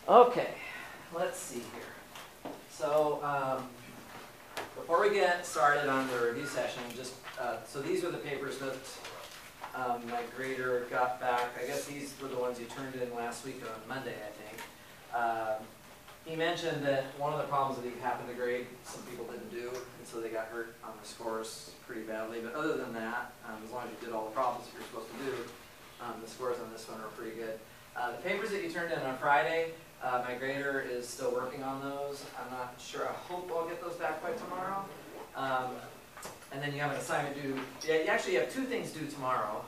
Okay, let's see here. So before we get started on the review session, just so these are the papers that my grader got back. I guess these were the ones you turned in last week on Monday, I think. He mentioned that one of the problems that he happened to grade, some people didn't do, and so they got hurt on the scores pretty badly. But other than that, as long as you did all the problems that you're supposed to do, the scores on this one are pretty good. The papers that you turned in on Friday, my grader is still working on those. I'm not sure. I hope I'll get those back by tomorrow. And then you have an assignment due. Yeah, you actually have two things due tomorrow,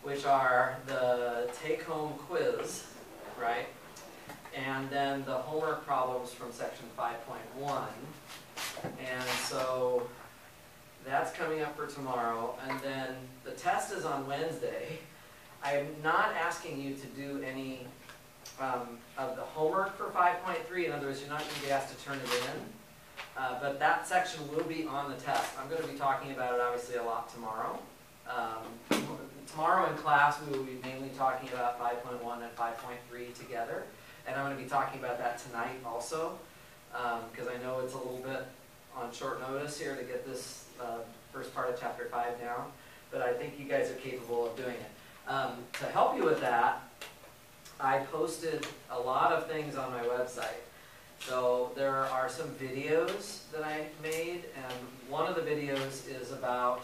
which are the take-home quiz, right? And then the homework problems from section 5.1. And so that's coming up for tomorrow. And then the test is on Wednesday. I'm not asking you to do any of the homework for 5.3. In other words, you're not going to be asked to turn it in. But that section will be on the test. I'm going to be talking about it obviously a lot tomorrow. Tomorrow in class we will be mainly talking about 5.1 and 5.3 together. And I'm going to be talking about that tonight also, because I know it's a little bit on short notice here to get this first part of Chapter 5 down. But I think you guys are capable of doing it. To help you with that, I posted a lot of things on my website. So there are some videos that I made, and one of the videos is about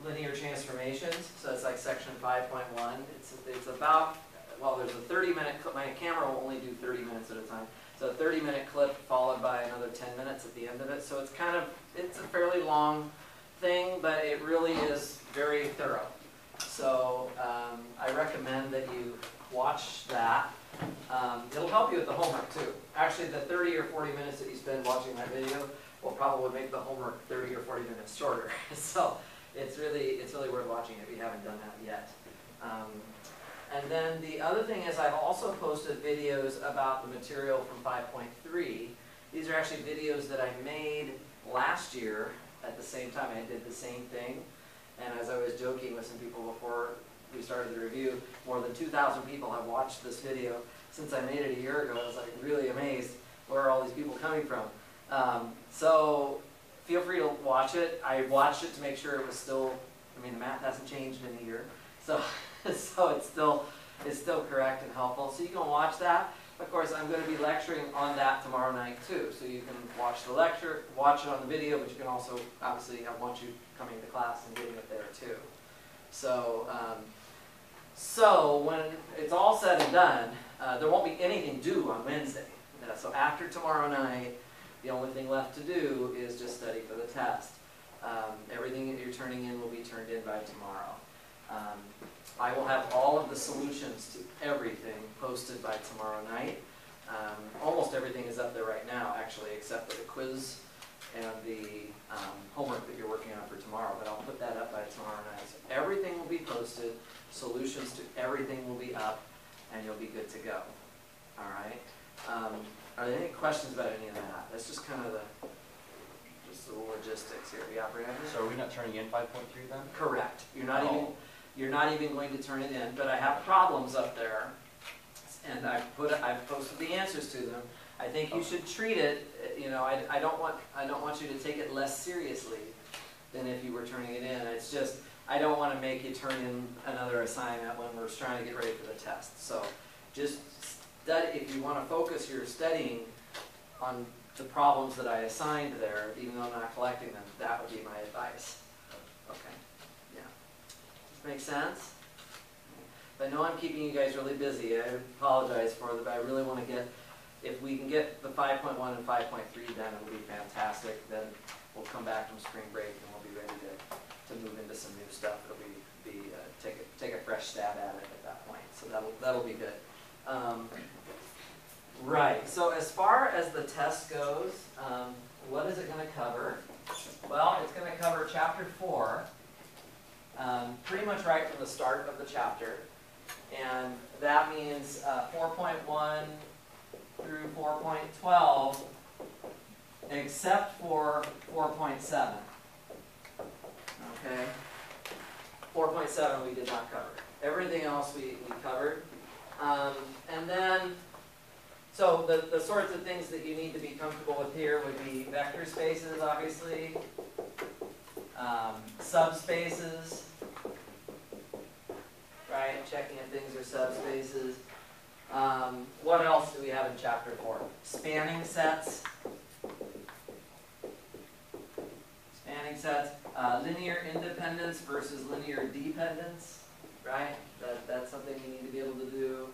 linear transformations. So it's like section 5.1. It's about, well, there's a 30-minute clip. My camera will only do 30 minutes at a time. So a 30-minute clip followed by another 10 minutes at the end of it. So it's a fairly long thing, but it really is very thorough. So I recommend that you watch that. It'll help you with the homework too. Actually, the 30 or 40 minutes that you spend watching that video will probably make the homework 30 or 40 minutes shorter. So it's really worth watching if you haven't done that yet. And then the other thing is I've also posted videos about the material from 5.3. These are actually videos that I made last year at the same time. I did the same thing. And as I was joking with some people before we started the review, more than 2,000 people have watched this video since I made it a year ago. I was like really amazed where are all these people coming from. So feel free to watch it. I watched it to make sure it was still, I mean the math hasn't changed in a year. So it's still correct and helpful. So you can watch that. Of course, I'm going to be lecturing on that tomorrow night too. So you can watch the lecture, watch it on the video, but you can also, obviously, I want you coming to class and getting it there too. So, so when it's all said and done, there won't be anything due on Wednesday. So after tomorrow night, the only thing left to do is just study for the test. Everything that you're turning in will be turned in by tomorrow. I will have all of the solutions to everything posted by tomorrow night. Almost everything is up there right now, actually, except for the quiz and the homework that you're working on for tomorrow. But I'll put that up by tomorrow night. So everything will be posted, solutions to everything will be up, and you'll be good to go. All right? Are there any questions about any of that? That's just kind of the logistics here. Yeah, Brandon? So are we not turning in 5.3 then? Correct. You're not even going to turn it in, but I have problems up there, and I've posted the answers to them. I think you should treat it. You know, I don't want you to take it less seriously than if you were turning it in. It's just I don't want to make you turn in another assignment when we're trying to get ready for the test. So just study. If you want to focus your studying on the problems that I assigned there, even though I'm not collecting them, that would be my advice. Okay. Make sense? I know I'm keeping you guys really busy. I apologize for it, but I really want to get, if we can get the 5.1 and 5.3 done, it'll be fantastic. Then we'll come back from spring break and we'll be ready to move into some new stuff. It'll be take a fresh stab at it at that point. So that'll be good. Right. So as far as the test goes, what is it going to cover? Well, it's going to cover Chapter 4. Pretty much right from the start of the chapter, and that means 4.1 through 4.12, except for 4.7. Okay, 4.7 we did not cover. Everything else we covered, and then So the sorts of things that you need to be comfortable with here would be vector spaces, obviously, subspaces, right? Checking if things are subspaces. What else do we have in chapter 4? Spanning sets. Spanning sets. Linear independence versus linear dependence, right? That's something you need to be able to do.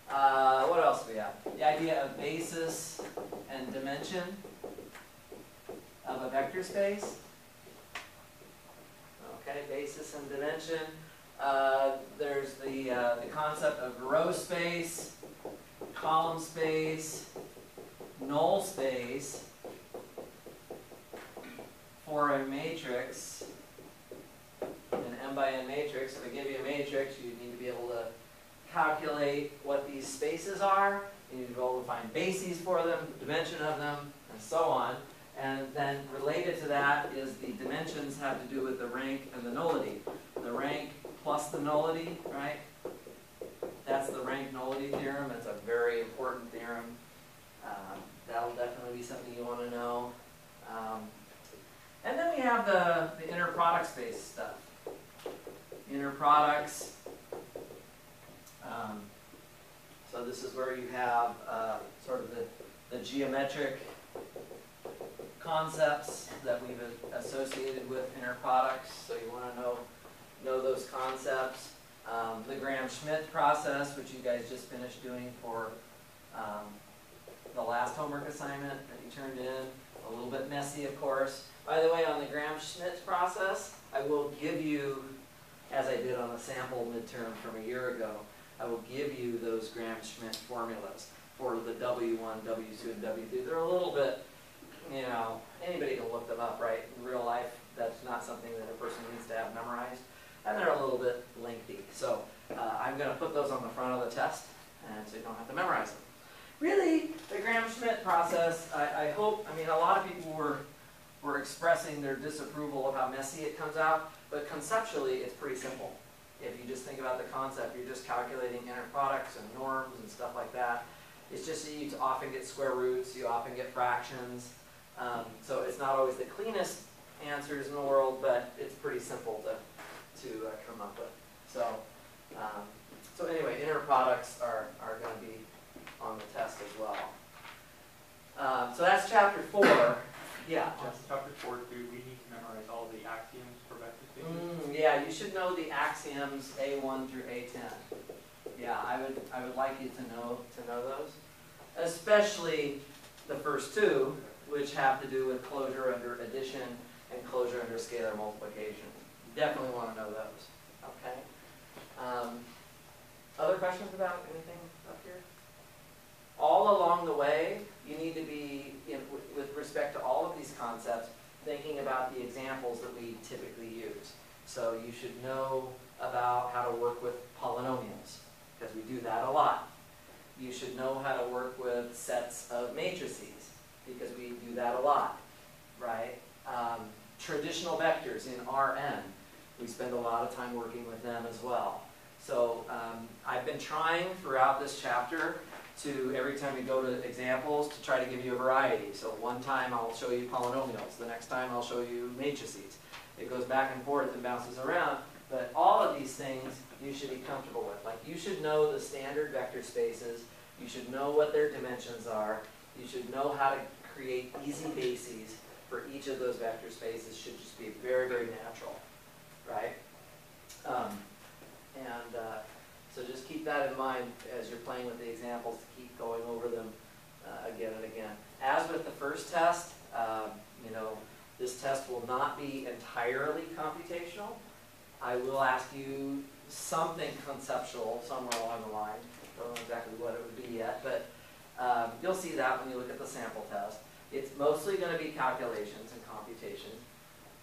What else do we have? The idea of basis and dimension of a vector space. Okay, basis and dimension. There's the concept of row space, column space, null space for a matrix, an m by n matrix. If I give you a matrix, you need to be able to calculate what these spaces are. You need to be able to find bases for them, the dimension of them, and so on. And then related to that is the dimensions have to do with the rank and the nullity. The rank plus the nullity, right? That's the rank nullity theorem. It's a very important theorem. That'll definitely be something you want to know. And then we have the inner product space stuff. Inner products. So this is where you have sort of the geometric concepts that we've associated with inner products. So you want to know those concepts. The Gram-Schmidt process, which you guys just finished doing for the last homework assignment that you turned in. A little bit messy, of course. By the way, on the Gram-Schmidt process, I will give you, as I did on the sample midterm from a year ago, I will give you those Gram-Schmidt formulas for the W1, W2, and W3. They're a little bit, you know, anybody can look them up, right? In real life, that's not something that a person needs to have memorized. And they're a little bit lengthy. So I'm going to put those on the front of the test, and so you don't have to memorize them. Really, the Gram-Schmidt process, I hope, I mean, a lot of people were expressing their disapproval of how messy it comes out, but conceptually, it's pretty simple. If you just think about the concept, you're just calculating inner products and norms and stuff like that. It's just that you often get square roots, you often get fractions. So it's not always the cleanest answers in the world, but it's pretty simple to come up with. So anyway, inner products are going to be on the test as well. So that's chapter 4. Yeah. Chapter 4, do we need to memorize all the axioms for vector spaces? Yeah, you should know the axioms A1 through A10. Yeah, I would like you to know those, especially the first two, which have to do with closure under addition and closure under scalar multiplication. You definitely want to know those. Okay. Other questions about anything up here? All along the way, you need to be, with respect to all of these concepts, thinking about the examples that we typically use. So you should know about how to work with polynomials, because we do that a lot. You should know how to work with sets of matrices, because we do that a lot, right? Traditional vectors in Rn, we spend a lot of time working with them as well. So I've been trying throughout this chapter to, every time we go to examples, to try to give you a variety. So one time I'll show you polynomials, the next time I'll show you matrices. It goes back and forth and bounces around, but all of these things you should be comfortable with. Like, you should know the standard vector spaces, you should know what their dimensions are, you should know how to create easy bases for each of those vector spaces. Should just be very, very natural, right? So just keep that in mind as you're playing with the examples, to keep going over them again and again. As with the first test, you know, this test will not be entirely computational. I will ask you something conceptual somewhere along the line. Don't know exactly what it would be yet, but you'll see that when you look at the sample test. It's mostly going to be calculations and computations.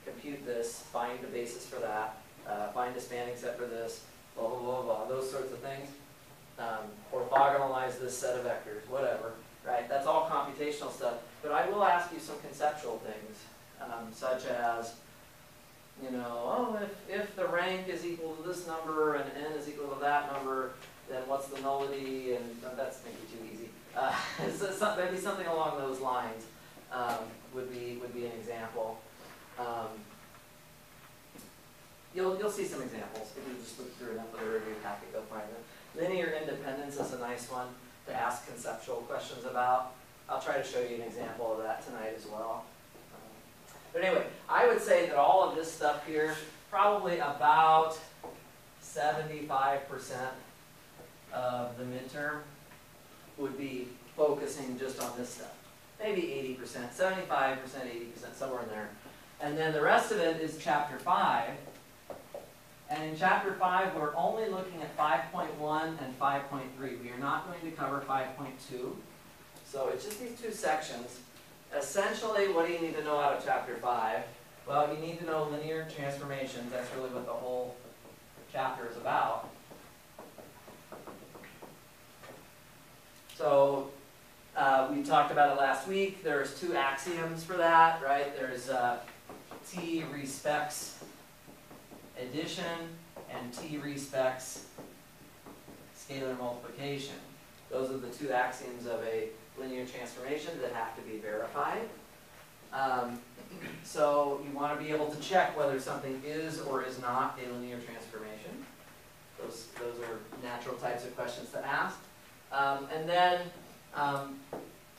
Compute this, find a basis for that, find a spanning set for this, blah, blah, blah, blah, those sorts of things. Orthogonalize this set of vectors, whatever, right? That's all computational stuff. But I will ask you some conceptual things, such as, you know, oh, if the rank is equal to this number and n is equal to that number, then what's the nullity, and that's maybe too easy. So maybe something along those lines would be an example. You'll see some examples. If you just look through enough of the review packet, you'll find them. Linear independence is a nice one to ask conceptual questions about. I'll try to show you an example of that tonight as well. But anyway, I would say that all of this stuff here, probably about 75% of the midterm would be focusing just on this stuff. Maybe 80%, 75%, 80%, somewhere in there. And then the rest of it is chapter 5. And in chapter 5, we're only looking at 5.1 and 5.3. We are not going to cover 5.2. So it's just these two sections. Essentially, what do you need to know out of chapter 5? Well, you need to know linear transformations. That's really what the whole chapter is about. So we talked about it last week. There's two axioms for that, right? There's T respects addition and T respects scalar multiplication. Those are the two axioms of a linear transformation that have to be verified. So you want to be able to check whether something is or is not a linear transformation. Those are natural types of questions to ask. And then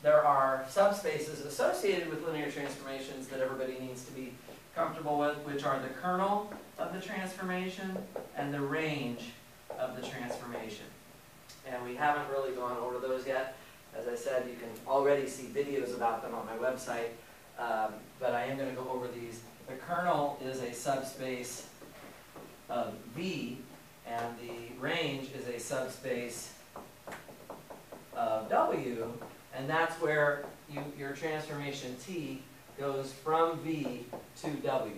there are subspaces associated with linear transformations that everybody needs to be comfortable with, which are the kernel of the transformation and the range of the transformation. And we haven't really gone over those yet. As I said, you can already see videos about them on my website, but I am going to go over these. The kernel is a subspace of V, and the range is a subspace of W, and that's where your transformation T goes from V to W.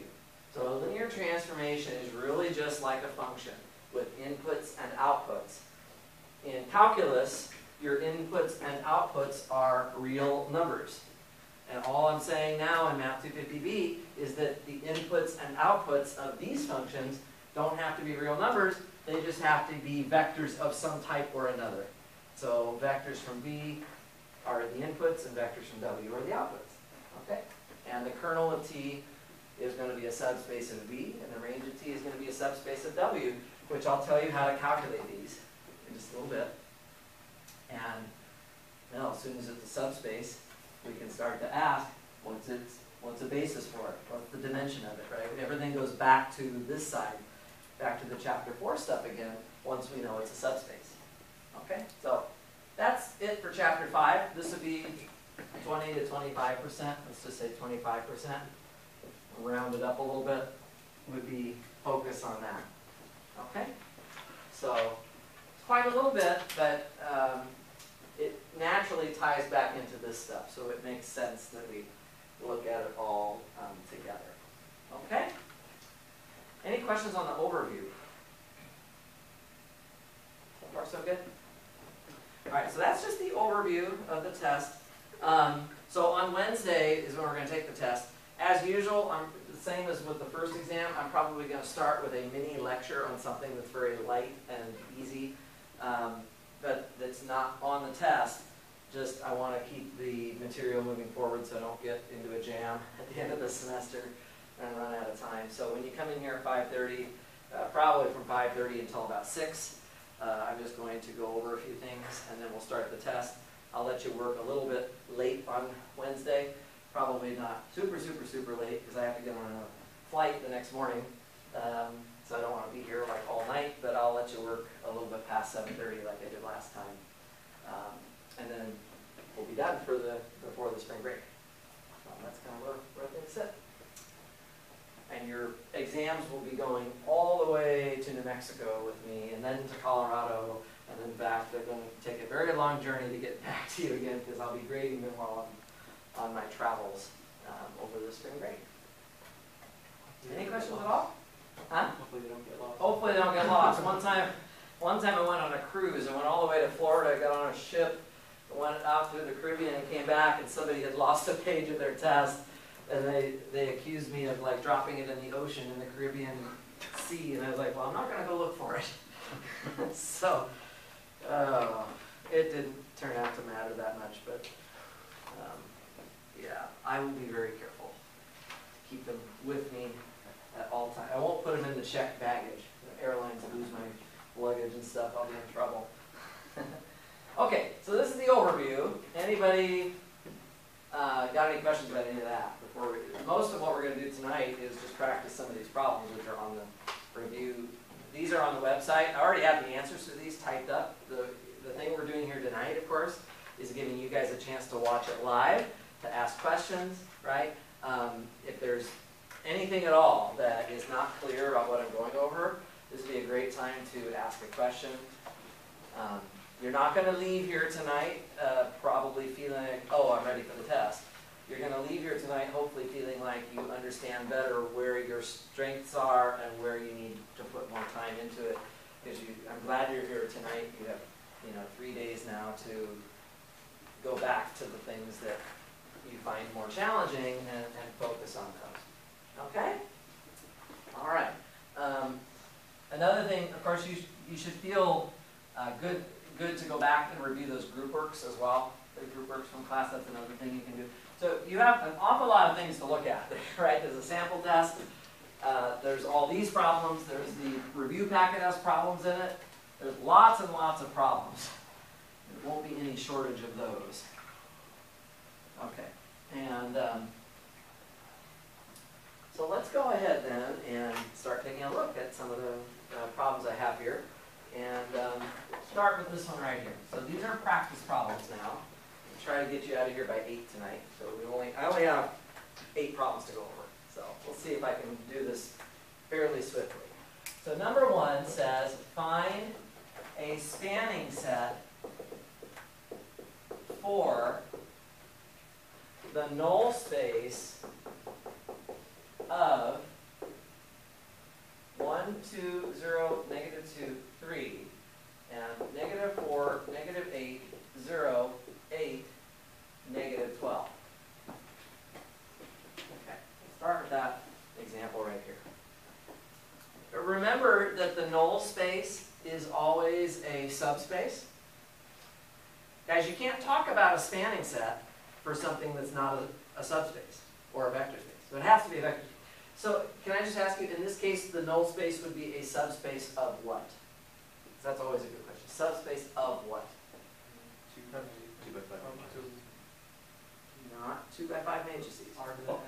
So a linear transformation is really just like a function with inputs and outputs. In calculus, your inputs and outputs are real numbers. And all I'm saying now in Math 250B is that the inputs and outputs of these functions don't have to be real numbers, they just have to be vectors of some type or another. So vectors from V are the inputs and vectors from W are the outputs. Okay? And the kernel of T is going to be a subspace of V, and the range of T is going to be a subspace of W, which I'll tell you how to calculate these in just a little bit. And now, as soon as it's a subspace, we can start to ask, what's the basis for it? What's the dimension of it, right? Everything goes back to this side, back to the chapter 4 stuff again, once we know it's a subspace. Okay? So that's it for chapter 5. This would be 20 to 25%. Let's just say 25%. Round it up a little bit, would be focus on that. Okay? So it's quite a little bit, but it naturally ties back into this stuff, so it makes sense that we look at it all together. Okay? Any questions on the overview? So far, so good? All right, so that's just the overview of the test. So on Wednesday is when we're going to take the test. As usual, I'm the same as with the first exam. I'm probably going to start with a mini lecture on something that's very light and easy, but that's not on the test. Just I want to keep the material moving forward so I don't get into a jam at the end of the semester and run out of time. So when you come in here at 5:30, probably from 5:30 until about 6, I'm just going to go over a few things and then we'll start the test. I'll let you work a little bit late on Wednesday. Probably not super late because I have to get on a flight the next morning. So I don't want to be here like all night, but I'll let you work a little bit past 7:30 like I did last time. And then we'll be done before the spring break. So that's kind of where things sit. And your exams will be going all the way to New Mexico with me, and then to Colorado, and then back. They're going to take a very long journey to get back to you again because I'll be grading them while I'm on my travels over the spring break. Any questions at all? Huh? Hopefully they don't get lost. Hopefully they don't get lost. One time I went on a cruise. I went all the way to Florida, got on a ship, went out through the Caribbean and came back, and somebody had lost a page of their test, and they accused me of like dropping it in the ocean in the Caribbean Sea, and I was like, well, I'm not going to go look for it. So It didn't turn out to matter that much, but yeah, I will be very careful to keep them with me at all times. I won't put them in the checked baggage. The airlines lose my luggage and stuff, I'll be in trouble. Okay, so this is the overview. Anybody got any questions about any of that? Most of what we're going to do tonight is just practice some of these problems which are on the review. These are on the website. I already have the answers to these typed up. The thing we're doing here tonight, of course, is giving you guys a chance to watch it live, to ask questions, right? If there's anything at all that is not clear about what I'm going over, this would be a great time to ask a question. You're not going to leave here tonight probably feeling like, oh, I'm ready for the test. You're going to leave here tonight hopefully feeling like you understand better where your strengths are and where you need to put more time into it. Because I'm glad you're here tonight. You have 3 days now to go back to the things that you find more challenging and focus on those. Okay? All right. Another thing, of course, you should feel good to go back and review those group works as well. The group works from class, that's another thing you can do. So you have an awful lot of things to look at, right? There's a sample test. There's all these problems. There's the review packet has problems in it. There's lots and lots of problems. There won't be any shortage of those. Okay. And so let's go ahead then and start taking a look at some of the problems I have here. And start with this one right here. So these are practice problems now. I'll try to get you out of here by 8 tonight. So I only have 8 problems to go over. So we'll see if I can do this fairly swiftly. So number 1 says, find a spanning set for the null space of 1, 2, 0, -2, 3, and -4, -8, 0, 8, -12. Okay, let's start with that example right here. Remember that the null space is always a subspace. Guys, you can't talk about a spanning set for something that's not a subspace or a vector space. So it has to be a vector space. So can I just ask you, in this case, the null space would be a subspace of what? That's always a good question. Subspace of what? 2 by 5. Not 2 by 5 matrices. R to the n.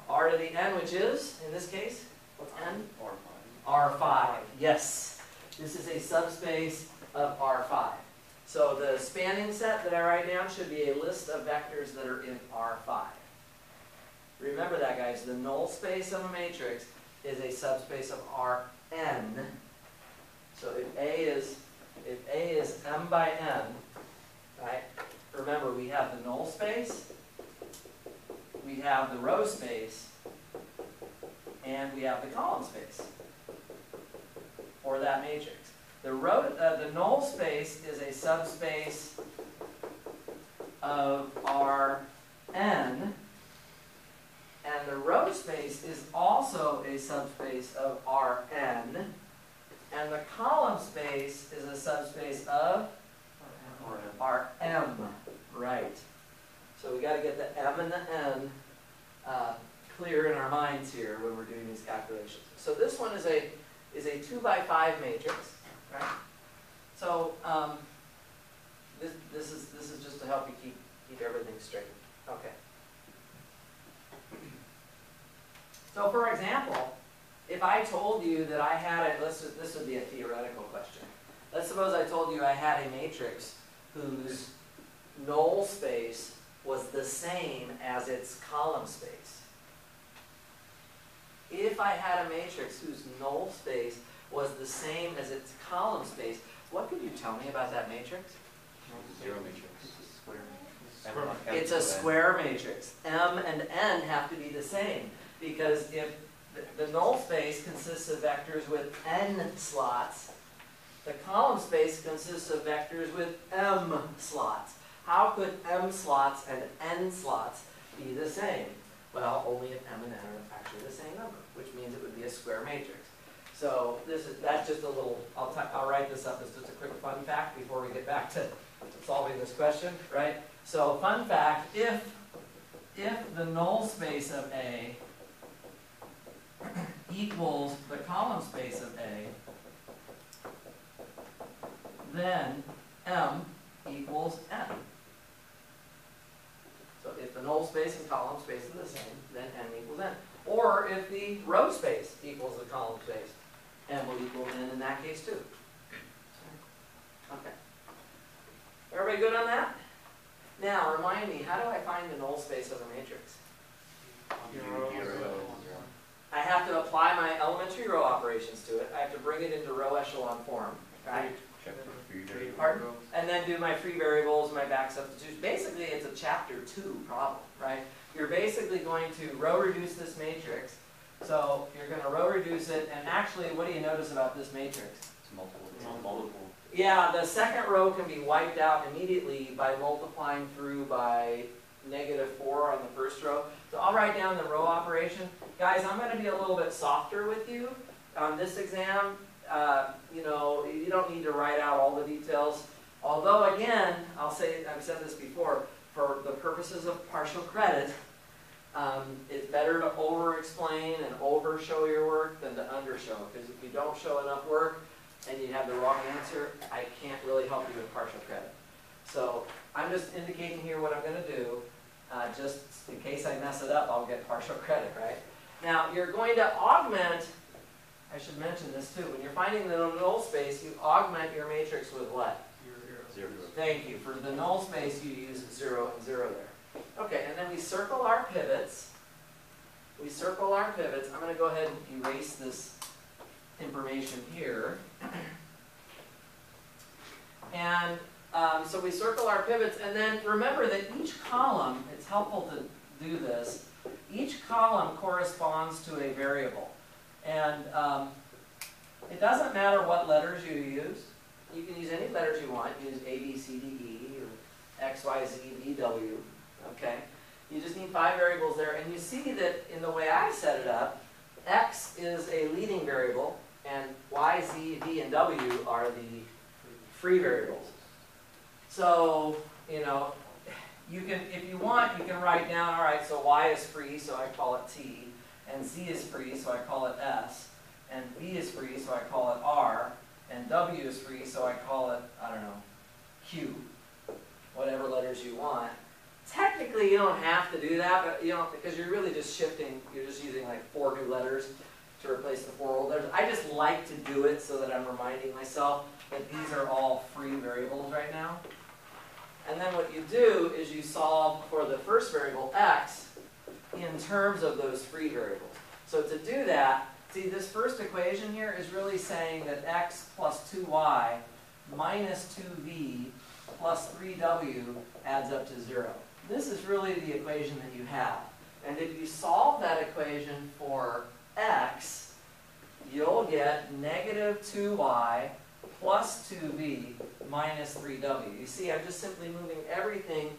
R to the n, which is, in this case, what's n? R5. R5. Yes. This is a subspace of R5. So the spanning set that I write down should be a list of vectors that are in R5. Remember that, guys. The null space of a matrix is a subspace of Rn. So if A is m by n, right? Remember, we have the null space, we have the row space, and we have the column space for that matrix. The null space is a subspace of Rn. And the row space is also a subspace of Rn. And the column space is a subspace of Rm. Right. So we got to get the m and the n clear in our minds here when we're doing these calculations. So this one is a 2 by 5 matrix, right? So this is just to help you keep everything straight. Okay. So for example, if I told you that I had this would be a theoretical question. Let's suppose I told you I had a matrix whose null space was the same as its column space. If I had a matrix whose null space was the same as its column space, what could you tell me about that matrix? Zero matrix. It's a square matrix. M and n have to be the same. Because if the null space consists of vectors with n slots, the column space consists of vectors with m slots. How could m slots and n slots be the same? Well, only if m and n are actually the same number, which means it would be a square matrix. So that's just a little, I'll write this up as just a quick fun fact before we get back to solving this question, right? So fun fact, if the null space of A equals the column space of A, then M equals N. So if the null space and column space are the same, then M equals N. Or if the row space equals the column space, M will equal N in that case too. Okay. Everybody good on that? Now, remind me, how do I find the null space of a matrix? I have to apply my elementary row operations to it. I have to bring it into row echelon form, right? Check for free variables. Pardon? And then do my free variables, my back substitutions. Basically, it's a chapter 2 problem, right? You're basically going to row reduce this matrix. So you're going to row reduce it, and actually, what do you notice about this matrix? It's multiple. It's multiple. Yeah, the second row can be wiped out immediately by multiplying through by -4 on the first row. So I'll write down the row operation. Guys, I'm going to be a little bit softer with you on this exam. You know, you don't need to write out all the details. Although, again, I've said this before, for the purposes of partial credit, it's better to over-explain and over-show your work than to under-show. Because if you don't show enough work and you have the wrong answer, I can't really help you with partial credit. So I'm just indicating here what I'm going to do. Just in case I mess it up, I'll get partial credit, right? Now, you're going to augment, I should mention this too, when you're finding the null space, you augment your matrix with what? 0. Thank you. For the null space, you use 0 and 0 there. Okay, and then we circle our pivots. We circle our pivots. I'm going to go ahead and erase this information here. And so we circle our pivots, and then remember that each column, it's helpful to do this, each column corresponds to a variable. And it doesn't matter what letters you use. You can use any letters you want. Use A, B, C, D, E, or X, Y, Z, V, W. Okay? You just need 5 variables there. And you see that in the way I set it up, X is a leading variable, and Y, Z, V, and W are the free variables. So, you know, you can, if you want, you can write down, all right, so Y is free, so I call it T, and Z is free, so I call it S, and V is free, so I call it R, and W is free, so I call it, I don't know, Q, whatever letters you want. Technically, you don't have to do that, but you know, because you're really just shifting, you're just using like 4 new letters to replace the 4 old letters. I just like to do it so that I'm reminding myself that these are all free variables right now. And then what you do is you solve for the first variable, x, in terms of those free variables. So to do that, see, this first equation here is really saying that x plus 2y minus 2v plus 3w adds up to 0. This is really the equation that you have. And if you solve that equation for x, you'll get -2y plus 2v minus 3w. You see, I'm just simply moving everything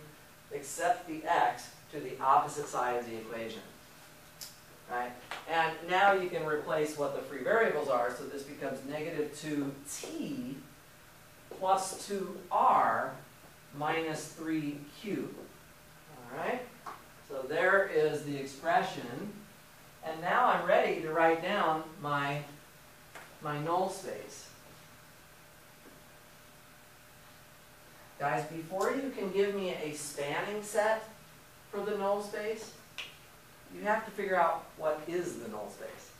except the x to the opposite side of the equation. Right? And now you can replace what the free variables are, so this becomes -2t plus 2r minus 3q. All right? So there is the expression. And now I'm ready to write down my null space. Guys, before you can give me a spanning set for the null space, you have to figure out what is the null space.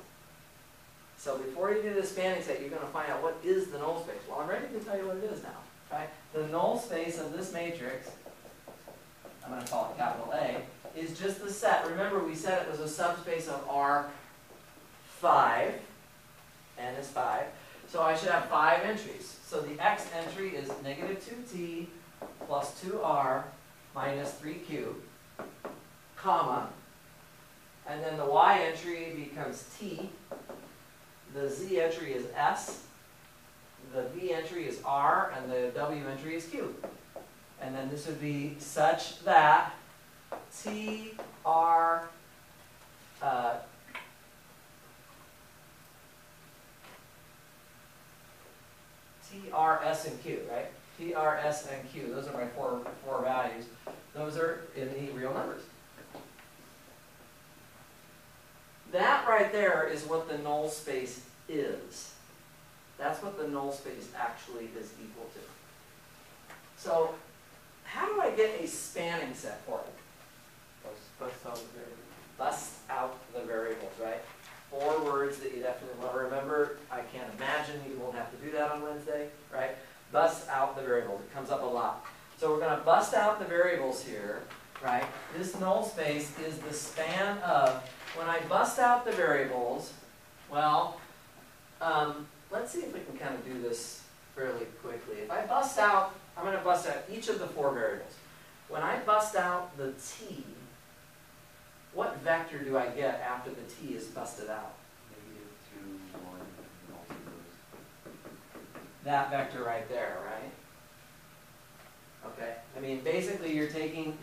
So before you do the spanning set, you're going to find out what is the null space. Well, I'm ready to tell you what it is now. Right? The null space of this matrix, I'm going to call it capital A, is just the set. Remember, we said it was a subspace of R5. N is 5. So I should have 5 entries. So the x entry is -2t plus 2r minus 3q, comma. And then the y entry becomes t. The z entry is s. The v entry is r. And the w entry is q. And then this would be such that t, r, T, R, S, and Q, right? T, R, S, and Q. Those are my four values. Those are in the real numbers. That right there is what the null space is. That's what the null space actually is equal to. So, how do I get a spanning set for it? Bust out the variable. Bust out the variables, right? 4 words that you definitely want to remember. I can't imagine you won't have to do that on Wednesday, right? Bust out the variables. It comes up a lot. So we're going to bust out the variables here, right? This null space is the span of, when I bust out the variables, well, let's see if we can kind of do this fairly quickly. If I bust out, I'm going to bust out each of the 4 variables. When I bust out the t, what vector do I get after the t is busted out? -2, 1, and all zeros. That vector right there, right? Okay. I mean, basically, you're taking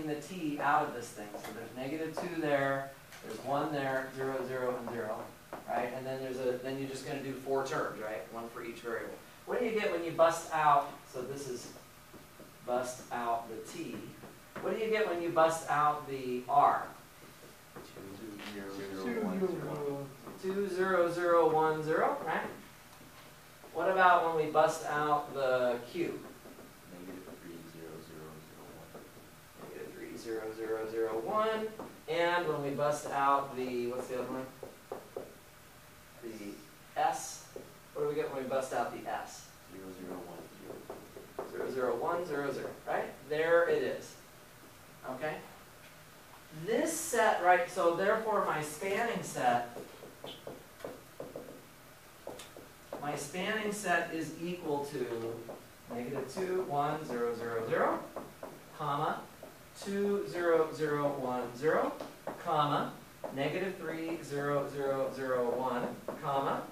the t out of this thing. So there's -2 there, there's 1 there, 0, 0, and 0, right? And then then you're just going to do 4 terms, right? 1 for each variable. What do you get when you bust out? So this is bust out the t. What do you get when you bust out the r? 2, 0, 0, 1, 0. 2, 0, 0, 1, 0, right? What about when we bust out the q? -3, 0, 0, 0, 1. -3, 0, 0, 0, 1. And when we bust out the, what's the other one? The s. What do we get when we bust out the s? 0, 0, 1, 0. 0, 0, 1, 0, 0, right? There it is. Okay? This set, right, so therefore my spanning set is equal to -2, 1, 0, 0, 0, comma, 2, 0, 0, 1, 0, comma, -3, 0, 0, 0, 1, comma,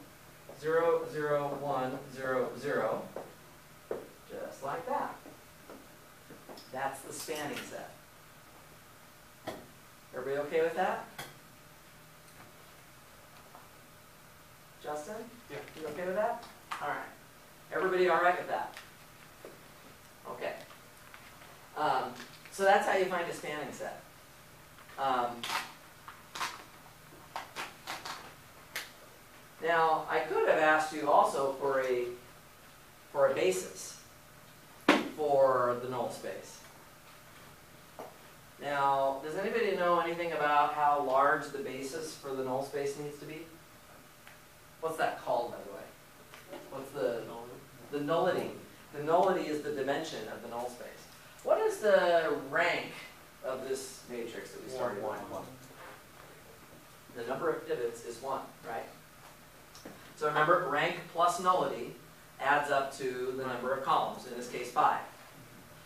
0, 0, 1, 0, 0, just like that. That's the spanning set. Everybody okay with that? Justin? Yeah. You okay with that? All right. Everybody all right with that? Okay. So that's how you find a spanning set. Now, I could have asked you also for a basis for the null space. Now, does anybody know anything about how large the basis for the null space needs to be? What's that called, by the way? What's the nullity? The nullity is the dimension of the null space. What is the rank of this matrix that we started with? 1. The number of pivots is 1, right? So remember, rank plus nullity adds up to the number of columns, in this case 5.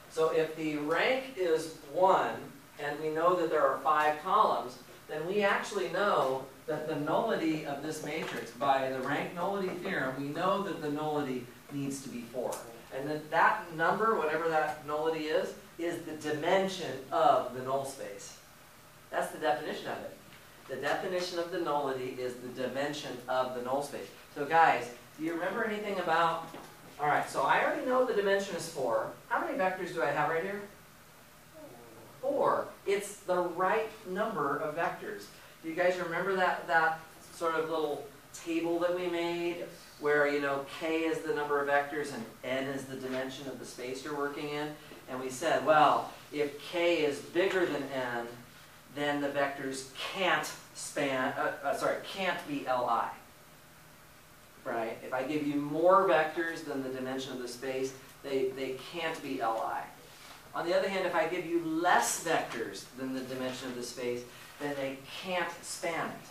So if the rank is 1, and we know that there are 5 columns, then we actually know that the nullity of this matrix, by the rank nullity theorem, we know that the nullity needs to be 4. And then that number, whatever that nullity is the dimension of the null space. That's the definition of it. The definition of the nullity is the dimension of the null space. So guys, do you remember anything about, all right, so I already know the dimension is 4. How many vectors do I have right here? 4. It's the right number of vectors. Do you guys remember that sort of little table that we made where, you know, k is the number of vectors and n is the dimension of the space you're working in? And we said, well, if k is bigger than n, then the vectors can't be Li. Right? If I give you more vectors than the dimension of the space, they can't be Li. On the other hand, if I give you less vectors than the dimension of the space, then they can't span it.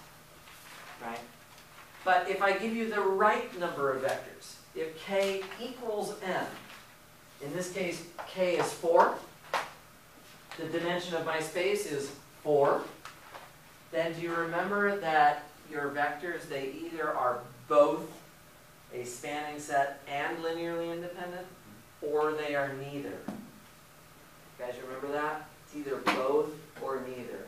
Right? But if I give you the right number of vectors, if k equals n, in this case, k is 4, the dimension of my space is 4, then do you remember that your vectors, they either are both a spanning set and linearly independent, or they are neither? You guys remember that? It's either both or neither.